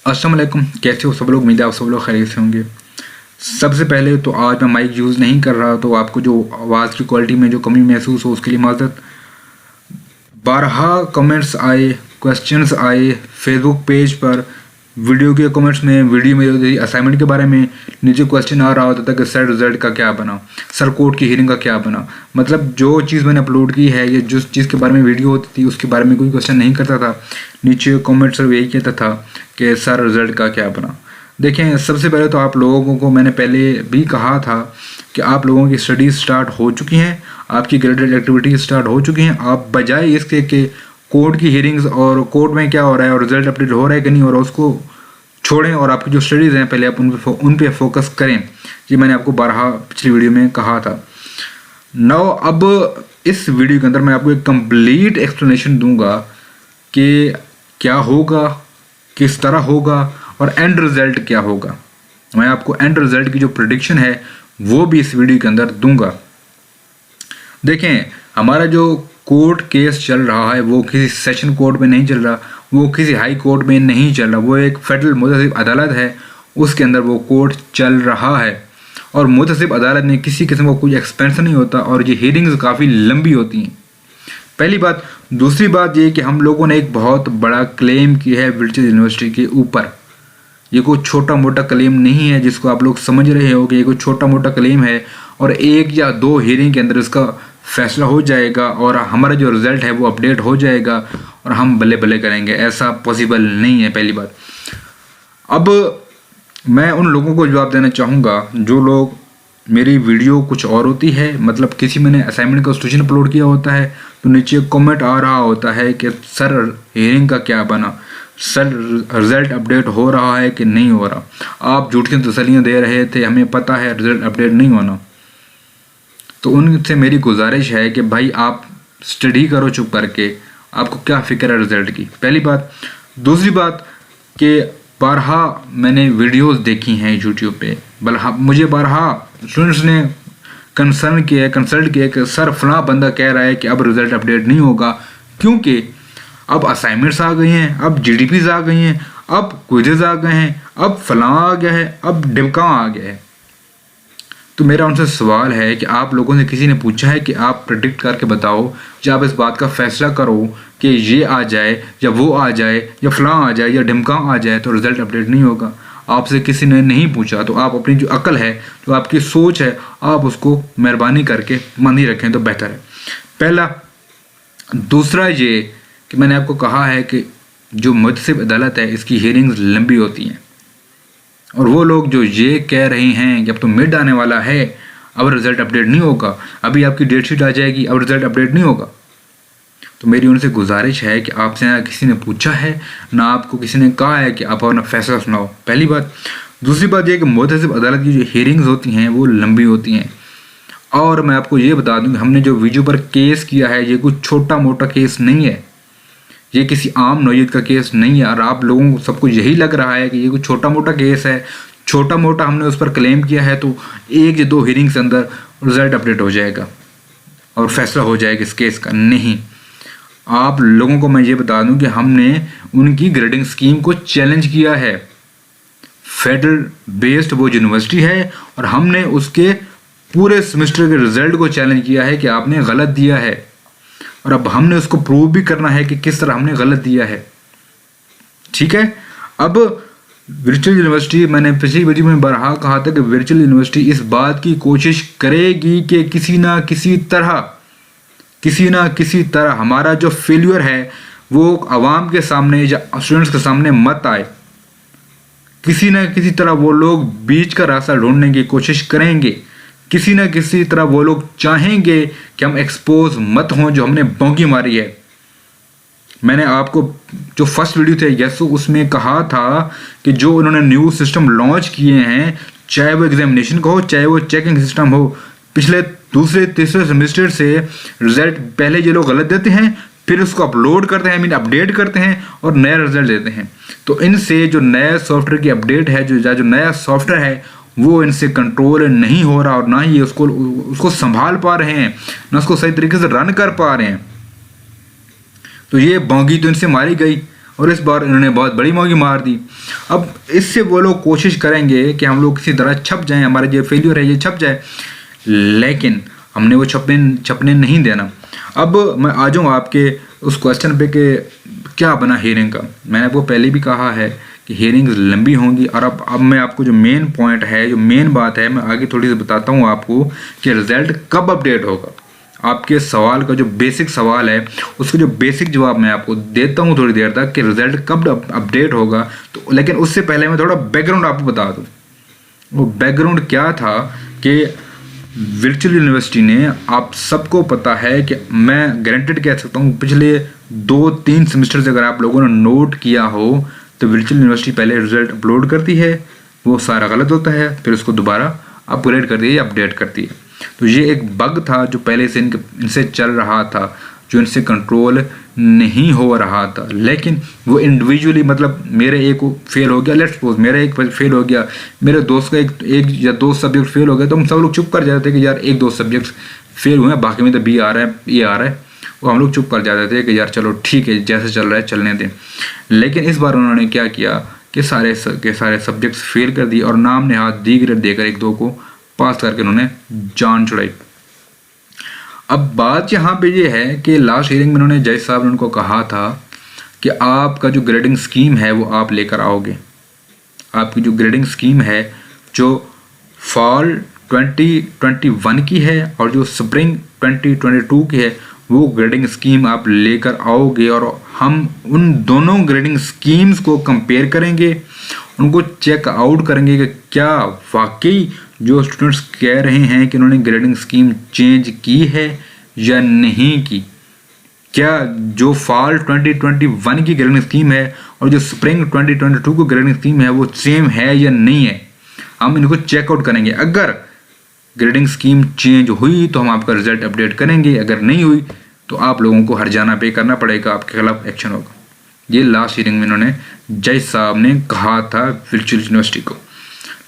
अस्सलाम वालेकुम, कैसे हो सब लोग। उम्मीद है आप सब लोग खैरियत से होंगे। सबसे पहले तो आज मैं माइक यूज़ नहीं कर रहा, तो आपको जो आवाज़ की क्वालिटी में जो कमी महसूस हो उसके लिए माज़रत। बारहा कमेंट्स आए, क्वेश्चंस आए फेसबुक पेज पर, वीडियो के कमेंट्स में, वीडियो में असाइनमेंट के बारे में नीचे क्वेश्चन आ रहा होता था कि सर रिजल्ट का क्या बना, सर कोर्ट की हियरिंग का क्या बना। मतलब जो चीज़ मैंने अपलोड की है या जिस चीज़ के बारे में वीडियो होती थी उसके बारे में कोई क्वेश्चन नहीं करता था। नीचे कमेंट्स में यही कहता था कि सर रिजल्ट का क्या बना। देखें, सबसे पहले तो आप लोगों को मैंने पहले भी कहा था कि आप लोगों की स्टडीज स्टार्ट हो चुकी हैं, आपकी ग्रेडेड एक्टिविटीज स्टार्ट हो चुकी हैं। आप बजाय इसके कि कोर्ट की हियरिंग्स और कोर्ट में क्या हो रहा है और रिजल्ट अपडेट हो रहा है कि नहीं हो रहा उसको छोड़ें और आपकी जो स्टडीज़ हैं पहले आप उन पे फोकस करें। ये मैंने आपको 12 पिछली वीडियो में कहा था। नौ अब इस वीडियो के अंदर मैं आपको एक कंप्लीट एक्सप्लेनेशन दूंगा कि क्या होगा, किस तरह होगा और एंड रिजल्ट क्या होगा। मैं आपको एंड रिजल्ट की जो प्रेडिक्शन है वो भी इस वीडियो के अंदर दूंगा। देखें, हमारा जो कोर्ट केस चल रहा है वो किसी सेशन कोर्ट में नहीं चल रहा, वो किसी हाई कोर्ट में नहीं चल रहा, वो एक फेडरल मुतसिब अदालत है, उसके अंदर वो कोर्ट चल रहा है। और मुतसिब अदालत में किसी किस्म का कोई एक्सपेंस नहीं होता और ये हियरिंग्स काफ़ी लंबी होती हैं, पहली बात। दूसरी बात ये कि हम लोगों ने एक बहुत बड़ा क्लेम किया है वर्चुअल यूनिवर्सिटी के ऊपर। ये कोई छोटा मोटा क्लेम नहीं है जिसको आप लोग समझ रहे हो कि ये कोई छोटा मोटा क्लेम है और 1 या 2 हियरिंग के अंदर इसका फैसला हो जाएगा और हमारा जो रिजल्ट है वो अपडेट हो जाएगा और हम बल्ले बल्ले करेंगे। ऐसा पॉसिबल नहीं है, पहली बात। अब मैं उन लोगों को जवाब देना चाहूँगा जो लोग, मेरी वीडियो कुछ और होती है, मतलब किसी मैंने असाइनमेंट का सोल्यूशन अपलोड किया होता है तो नीचे कमेंट आ रहा होता है कि सर हियरिंग का क्या बना, सर रिजल्ट अपडेट हो रहा है कि नहीं हो रहा। आप झूठ की तसल्लियाँ दे रहे थे, हमें पता है रिजल्ट अपडेट नहीं होना। तो उनसे मेरी गुजारिश है कि भाई आप स्टडी करो चुप करके, आपको क्या फ़िक्र है रिजल्ट की, पहली बात। दूसरी बात कि बारहा मैंने वीडियोस देखी हैं यूट्यूब पे, मुझे बारहा स्टूडेंट्स ने कंसल्ट किया कि सर फलां बंदा कह रहा है कि अब रिजल्ट अपडेट नहीं होगा क्योंकि अब असाइनमेंट्स आ गई हैं, अब जीडीपीज आ गई हैं, अब क्विज़ेस आ गए हैं, अब फलां आ गया है, अब डिमका आ गया है। तो मेरा उनसे सवाल है कि आप लोगों से किसी ने पूछा है कि आप प्रेडिक्ट करके बताओ, या आप इस बात का फैसला करो कि ये आ जाए या वो आ जाए या फलां आ जाए या डिमका आ जाए तो रिजल्ट अपडेट नहीं होगा। आपसे किसी ने नहीं पूछा, तो आप अपनी जो अकल है, जो आपकी सोच है, आप उसको मेहरबानी करके मान ही रखें तो बेहतर है, पहला। दूसरा ये कि मैंने आपको कहा है कि जो मुतसिब अदालत है इसकी हियरिंग्स लंबी होती हैं और वो लोग जो ये कह रहे हैं कि अब तो मिड आने वाला है, अब रिजल्ट अपडेट नहीं होगा, अभी आपकी डेट शीट आ जाएगी, अब रिजल्ट अपडेट नहीं होगा। तो मेरी उनसे गुजारिश है कि आपसे ना किसी ने पूछा है ना आपको किसी ने कहा है कि आप अपना फैसला सुनाओ, पहली बात। दूसरी बात यह कि मुतसिब अदालत की जो हियरिंग्स होती हैं वो लंबी होती हैं। और मैं आपको ये बता दूं कि हमने जो वीडियो पर केस किया है ये कुछ छोटा मोटा केस नहीं है, ये किसी आम नौयत का केस नहीं है। और आप लोगों को सबको यही लग रहा है कि ये कुछ छोटा मोटा केस है, छोटा मोटा हमने उस पर क्लेम किया है तो 1 या 2 हियरिंग्स के अंदर रिजल्ट अपडेट हो जाएगा और फैसला हो जाएगा इस केस का। नहीं, आप लोगों को मैं ये बता दूं कि हमने उनकी ग्रेडिंग स्कीम को चैलेंज किया है। फेडरल बेस्ड वो यूनिवर्सिटी है और हमने उसके पूरे सेमेस्टर के रिजल्ट को चैलेंज किया है कि आपने गलत दिया है और अब हमने उसको प्रूव भी करना है कि किस तरह हमने गलत दिया है, ठीक है। अब वर्चुअल यूनिवर्सिटी, मैंने पिछली वीडियो में बारहा कहा था कि वर्चुअल यूनिवर्सिटी इस बात की कोशिश करेगी कि किसी ना किसी तरह हमारा जो फेल्यूर है वो आवाम के सामने या स्टूडेंट्स के सामने मत आए। किसी ना किसी तरह वो लोग बीच का रास्ता ढूंढने की कोशिश करेंगे, किसी ना किसी तरह वो लोग चाहेंगे कि हम एक्सपोज मत हों जो हमने बौंगी मारी है। मैंने आपको जो फर्स्ट वीडियो थे यसो उसमें कहा था कि जो उन्होंने न्यू सिस्टम लॉन्च किए हैं, चाहे वो एग्जामिनेशन का हो चाहे वो चेकिंग सिस्टम हो, पिछले दूसरे तीसरे सेमेस्टर से रिजल्ट पहले ये लोग गलत देते हैं, फिर उसको अपलोड करते हैं, अपडेट करते हैं और नया रिजल्ट देते हैं। तो इनसे जो नया सॉफ्टवेयर की अपडेट है, जो नया सॉफ्टवेयर है वो इनसे कंट्रोल नहीं हो रहा और ना ही उसको संभाल पा रहे हैं, ना उसको सही तरीके से रन कर पा रहे हैं। तो ये बौंगी तो इनसे मारी गई और इस बार इन्होंने बहुत बड़ी मौगी मार दी। अब इससे वो लोग कोशिश करेंगे कि हम लोग किसी तरह छप जाएं, हमारा जो फेलियर है ये छप जाए, लेकिन हमने वो छपने नहीं देना। अब मैं आ जाऊँ आपके उस क्वेश्चन पे कि क्या बना हियरिंग का। मैंने आपको पहले भी कहा है कि हियरिंग लंबी होंगी, और अब मैं आपको जो मेन पॉइंट है, जो मेन बात है, मैं आगे थोड़ी सी बताता हूँ आपको कि रिजल्ट कब अपडेट होगा। आपके सवाल का जो बेसिक सवाल है उसका जो बेसिक जवाब मैं आपको देता हूँ थोड़ी देर तक कि रिजल्ट कब अपडेट होगा। तो लेकिन उससे पहले मैं थोड़ा बैकग्राउंड आपको बता दूँ। वो बैकग्राउंड क्या था कि वर्चुअल यूनिवर्सिटी ने, आप सबको पता है कि मैं गारंटेड कह सकता हूँ पिछले 2-3 सेमेस्टर से अगर आप लोगों ने नोट किया हो तो वर्चुअल यूनिवर्सिटी पहले रिजल्ट अपलोड करती है, वो सारा गलत होता है, फिर उसको दोबारा अपग्रेड करती है या अपडेट करती है। तो ये एक बग था जो पहले से इनसे चल रहा था, जो इनसे कंट्रोल नहीं हो रहा था। लेकिन वो इंडिविजुअली, मतलब मेरे एक फेल हो गया, लेट्स सपोज मेरा एक फेल हो गया, मेरे दोस्त का एक या 2 सब्जेक्ट फेल हो गए, तो हम सब लोग चुप कर जाते थे कि यार 1-2 सब्जेक्ट फेल हुए हैं, बाकी में तो बी आ रहा है, ए आ रहा है। वो हम लोग चुप कर जाते थे कि यार चलो ठीक है, जैसे चल रहा है चलने दें। लेकिन इस बार उन्होंने क्या किया कि सारे सब्जेक्ट्स फेल कर दिए और नाम ने हाथ दी ग्रेड देकर 1-2 को पास करके उन्होंने जान छुड़ाई। अब बात यहाँ पे ये है कि लास्ट हियरिंग में उन्होंने, जज साहब ने उनको कहा था कि आपका जो ग्रेडिंग स्कीम है वो आप लेकर आओगे। आपकी जो ग्रेडिंग स्कीम है जो फॉल 2021 की है और जो स्प्रिंग 2022 की है, वो ग्रेडिंग स्कीम आप लेकर आओगे और हम उन दोनों ग्रेडिंग स्कीम्स को कंपेयर करेंगे, उनको चेक आउट करेंगे कि क्या वाकई जो स्टूडेंट्स कह रहे हैं कि उन्होंने ग्रेडिंग स्कीम चेंज की है या नहीं की। क्या जो फॉल 2021 की ग्रेडिंग स्कीम है और जो स्प्रिंग 2022 की ग्रेडिंग स्कीम है वो सेम है या नहीं है, हम इनको चेकआउट करेंगे। अगर ग्रेडिंग स्कीम चेंज हुई तो हम आपका रिजल्ट अपडेट करेंगे, अगर नहीं हुई तो आप लोगों को हर्जाना पे करना पड़ेगा, आपके खिलाफ एक्शन होगा। ये लास्ट हियरिंग में इन्होंने, जज साहब ने कहा था वर्चुअल यूनिवर्सिटी को।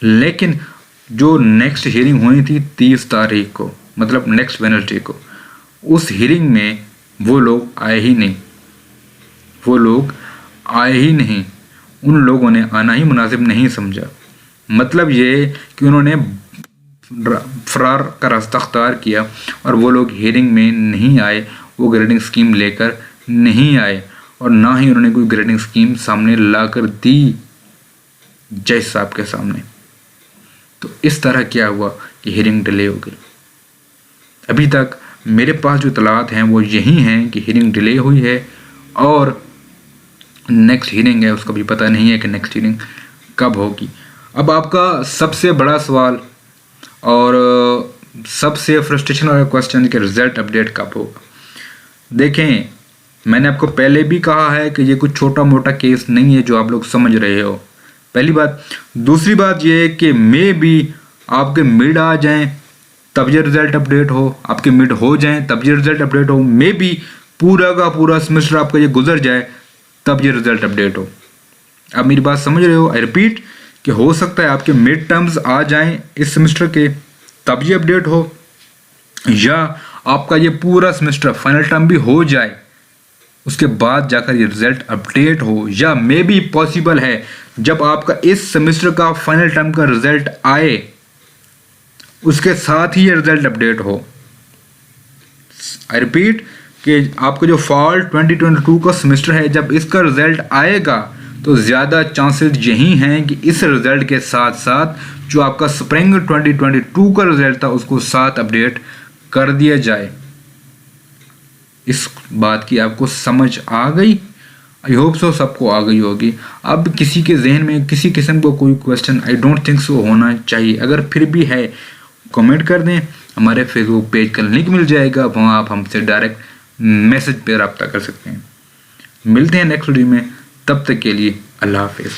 लेकिन जो नेक्स्ट हियरिंग होनी थी 30 तारीख को, मतलब नेक्स्ट वेडनेसडे को, उस हियरिंग में वो लोग आए ही नहीं। उन लोगों ने आना ही मुनासिब नहीं समझा। मतलब ये कि उन्होंने फरार का रास्ता अख्तियार किया और वो लोग हियरिंग में नहीं आए, वो ग्रेडिंग स्कीम लेकर नहीं आए और ना ही उन्होंने कोई ग्रेडिंग स्कीम सामने लाकर दी जज साहब के सामने। तो इस तरह क्या हुआ कि हियरिंग डिले हो गई। अभी तक मेरे पास जो इतलात हैं वो यही हैं कि हियरिंग डिले हुई है और नेक्स्ट हियरिंग है उसका भी पता नहीं है कि नेक्स्ट हियरिंग कब होगी। अब आपका सबसे बड़ा सवाल और सबसे फ्रस्ट्रेशन वाला क्वेश्चन कि रिजल्ट अपडेट कब होगा। देखें, मैंने आपको पहले भी कहा है कि ये कुछ छोटा मोटा केस नहीं है जो आप लोग समझ रहे हो, पहली बात। दूसरी बात ये है कि मे भी आपके मिड आ जाएं तब ये रिजल्ट अपडेट हो, आपके मिड हो जाएं तब ये रिजल्ट अपडेट हो, मे भी पूरा का पूरा सेमेस्टर आपका ये गुजर जाए तब ये रिजल्ट अपडेट हो। आप मेरी बात समझ रहे हो? आई रिपीट कि हो सकता है आपके मिड टर्म्स आ जाएं इस सेमेस्टर के तब ये अपडेट हो, या आपका ये पूरा सेमेस्टर फाइनल टर्म भी हो जाए उसके बाद जाकर ये रिजल्ट अपडेट हो, या मे बी पॉसिबल है जब आपका इस सेमेस्टर का फाइनल टर्म का रिजल्ट आए उसके साथ ही ये रिजल्ट अपडेट हो। आई रिपीट कि आपका जो फॉल 2022 का सेमेस्टर है जब इसका रिजल्ट आएगा तो ज़्यादा चांसेस यही हैं कि इस रिजल्ट के साथ साथ जो आपका स्प्रिंग 2022 का रिजल्ट था उसको साथ अपडेट कर दिया जाए। इस बात की आपको समझ आ गई? आई होप सो सबको आ गई होगी। अब किसी के जहन में किसी किस्म को कोई question I don't think so होना चाहिए, अगर फिर भी है कमेंट कर दें, हमारे फेसबुक पेज का लिंक मिल जाएगा, वहाँ आप हमसे डायरेक्ट मैसेज पे रब्ता कर सकते हैं। मिलते हैं नेक्स्ट वीडियो में, तब तक के लिए अल्लाह हाफिज़।